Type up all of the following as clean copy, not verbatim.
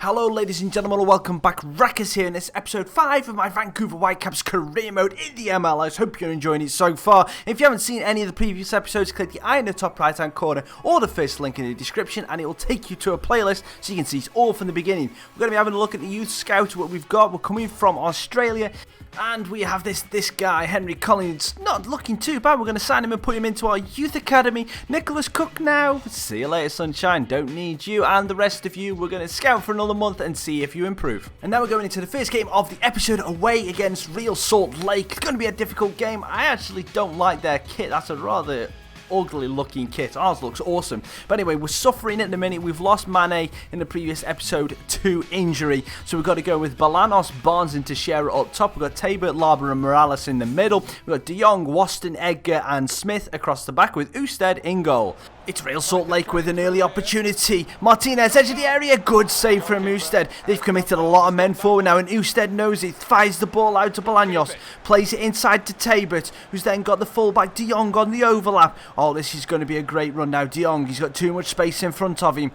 Hello ladies and gentlemen, welcome back. Raccas here in this episode 5 of my Vancouver Whitecaps career mode in the MLS. Hope you're enjoying it so far. If you haven't seen any of the previous episodes, click the eye in the top right hand corner or the first link in the description and it will take you to a playlist so you can see it all from the beginning. We're going to be having a look at the youth scout, what we've got. We're coming from Australia. And we have this guy, Henry Collins, not looking too bad. We're going to sign him and put him into our youth academy. Nicholas Cook now. See you later, sunshine. Don't need you. And the rest of you, we're going to scout for another month and see if you improve. And now we're going into the first game of the episode away against Real Salt Lake. It's going to be a difficult game. I actually don't like their kit. That's a rather ugly looking kit. Ours looks awesome. But anyway, we're suffering at the minute. We've lost Mane in the previous episode to injury. So we've got to go with Bolanos, Barnes and Teixeira up top. We've got Tabor, Larber and Morales in the middle. We've got De Jong, Waston, Edgar and Smith across the back with Ousted in goal. It's Real Salt Lake with an early opportunity. Martinez, edge of the area. Good save from Ousted. They've committed a lot of men forward now, and Ousted knows it. Fires the ball out to Bolanos. Plays it inside to Tabert, who's then got the fullback De Jong on the overlap. Oh, this is going to be a great run now. De Jong, he's got too much space in front of him.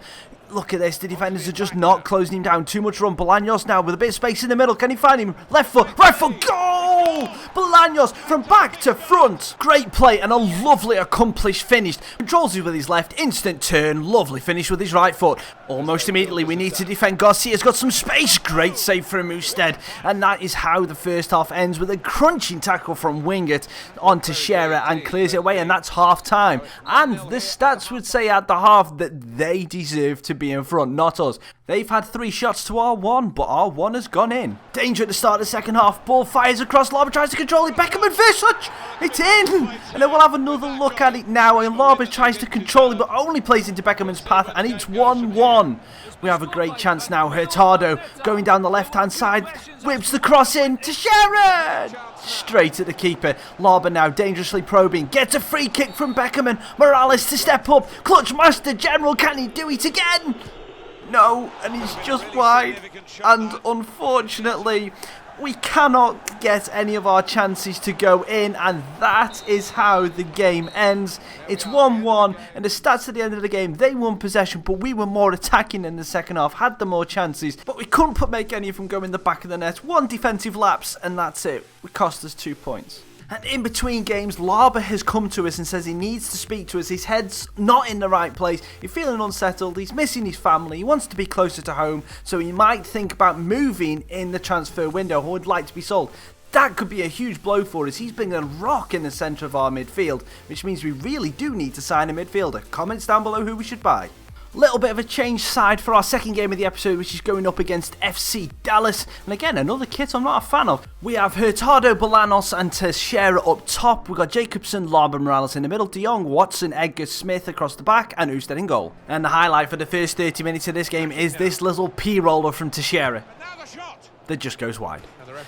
Look at this, the defenders are just not closing him down. Too much run. Bolanos now with a bit of space in the middle. Can he find him? Left foot, right foot, goal! Bolanos from back to front. Great play and a lovely accomplished finish. Controls it with his left, instant turn, lovely finish with his right foot. Almost immediately we need to defend. Garcia's got some space. Great save from Ousted. And that is how the first half ends, with a crunching tackle from Wingert on Teixeira and clears it away, and that's half time. And the stats would say at the half that they deserve to be in front, not us. They've had 3 shots to our 1, but our 1 has gone in. Danger at the start of the second half. Ball fires across. Larber tries to control it. Beckham and first touch. It's in. And then we'll have another look at it now. And Larber tries to control it, but only plays into Beckham's path. And it's 1-1. We have a great chance now. Hurtado going down the left-hand side. Whips the cross in to Sharon. Straight at the keeper. Larber now dangerously probing. Gets a free kick from Beckham and Morales to step up. Clutch master general. Can he do it again? No, and he's just wide. And unfortunately, we cannot get any of our chances to go in, and that is how the game ends. It's 1-1, and the stats at the end of the game, they won possession, but we were more attacking in the second half, had the more chances, but we couldn't make any of them go in the back of the net. 1 defensive lapse, and that's it. It cost us 2 points. And in between games, Larber has come to us and says he needs to speak to us. His head's not in the right place. He's feeling unsettled. He's missing his family. He wants to be closer to home. So he might think about moving in the transfer window or would like to be sold. That could be a huge blow for us. He's been a rock in the centre of our midfield, which means we really do need to sign a midfielder. Comments down below who we should buy. Little bit of a change side for our second game of the episode, which is going up against FC Dallas. And again, another kit I'm not a fan of. We have Hurtado, Bolanos and Teixeira up top. We've got Jacobson, Larber, Morales in the middle. De Jong, Watson, Edgar, Smith across the back and Ousted in goal. And the highlight for the first 30 minutes of this game is this little P-roller from Teixeira that just goes wide.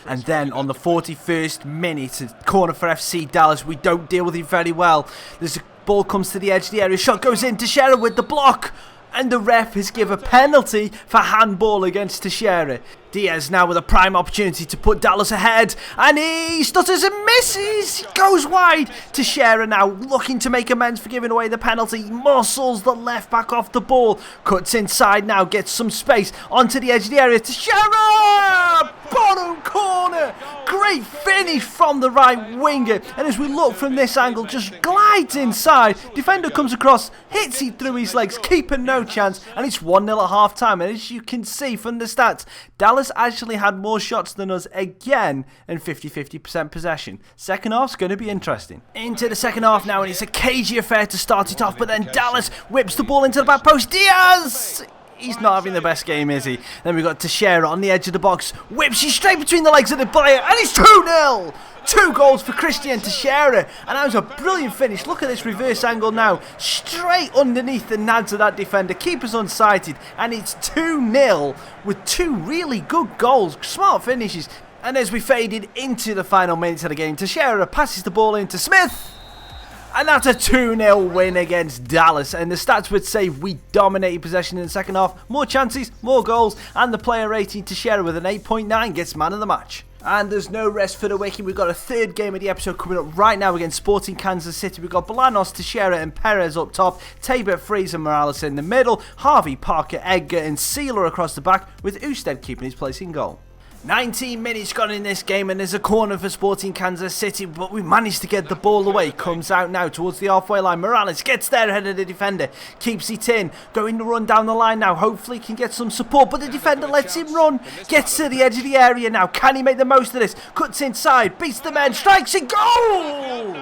And then on the 41st minute, a corner for FC Dallas. We don't deal with it very well. There's a ball comes to the edge of the area. Shot goes in. Teixeira with the block. And the ref has given a penalty for handball against Teixeira. Diaz now with a prime opportunity to put Dallas ahead. And he stutters and misses. He goes wide. Teixeira now looking to make amends for giving away the penalty. Muscles the left back off the ball. Cuts inside now. Gets some space onto the edge of the area. Teixeira! Bottom corner. Great finish from the right winger. And as we look from this angle, just glides inside. Defender comes across, hits it through his legs. Keeper no chance. And it's 1-0 at half time. And as you can see from the stats, Dallas actually had more shots than us again and 50-50% possession. Second half's going to be interesting. Into the second half now, and it's a cagey affair to start it off, but then Dallas whips the ball into the back post. Diaz! He's not having the best game, is he? Then we've got Teixeira on the edge of the box. Whips you straight between the legs of the player, and it's 2-0! 2 goals for Christian Teixeira, and that was a brilliant finish. Look at this reverse angle now, straight underneath the nads of that defender. Keeper's unsighted, and it's 2-0 with 2 really good goals. Smart finishes. And as we faded into the final minutes of the game, Teixeira passes the ball into Smith. And that's a 2-0 win against Dallas. And the stats would say we dominated possession in the second half. More chances, more goals, and the player rating Teixeira with an 8.9 gets man of the match. And there's no rest for the wicked. We've got a third game of the episode coming up right now against Sporting Kansas City. We've got Bolanos, Teixeira and Perez up top, Tabor, Freeze and Morales in the middle, Harvey, Parker, Edgar and Sealer across the back, with Usted keeping his place in goal. 19 minutes gone in this game and there's a corner for Sporting Kansas City, but we managed to get the ball away. Comes out now towards the halfway line. Morales gets there ahead of the defender, keeps it in, going to run down the line now. Hopefully he can get some support, but the defender lets him run. Gets to the edge of the area now. Can he make the most of this? Cuts inside, beats the man, strikes it, goal!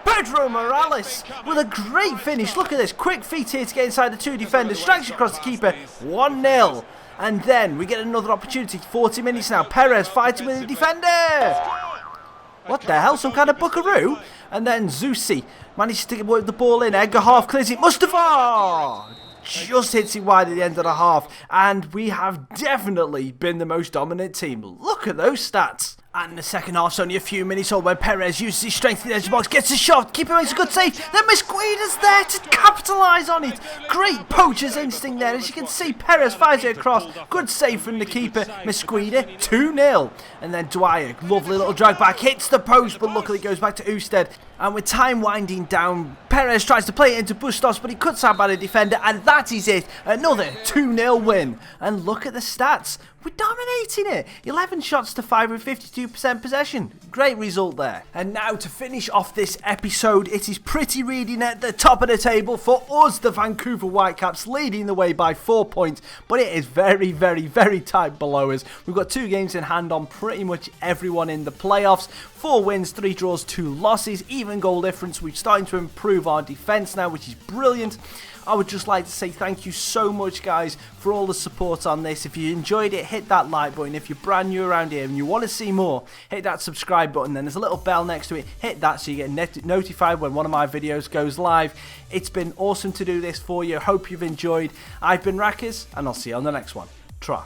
Pedro Morales with a great finish. Look at this, quick feet here to get inside the two defenders, strikes across the keeper, 1-0. And then we get another opportunity, 40 minutes now, Perez fighting with the defender. What the hell, some kind of buckaroo? And then Zusi manages to work the ball in, Edgar half clears it, Mustafa just hits it wide at the end of the half. And we have definitely been the most dominant team. Look at those stats. And the second half's only a few minutes old when Perez uses his strength in the edge of the box, gets a shot, keeper makes a good save, then Mesquida's there to capitalise on it. Great poacher's instinct there, as you can see, Perez fires it across, good save from the keeper, Mesquida, 2-0. And then Dwyer, lovely little drag back, hits the post, but luckily goes back to Usted. And with time winding down, Perez tries to play it into Bustos, but he cuts out by the defender, and that is it. Another 2-0 win. And look at the stats. We're dominating it. 11 shots to 5 with 52% possession. Great result there. And now to finish off this episode, it is pretty reading at the top of the table for us, the Vancouver Whitecaps, leading the way by 4 points. But it is very, very, very tight below us. We've got 2 games in hand on pretty much everyone in the playoffs. 4 wins, 3 draws, 2 losses, even goal difference. We're starting to improve our defence now, which is brilliant. I would just like to say thank you so much, guys, for all the support on this. If you enjoyed it, hit that like button. If you're brand new around here and you want to see more, hit that subscribe button. Then there's a little bell next to it. Hit that so you get notified when one of my videos goes live. It's been awesome to do this for you. Hope you've enjoyed. I've been Raccas, and I'll see you on the next one. Tra.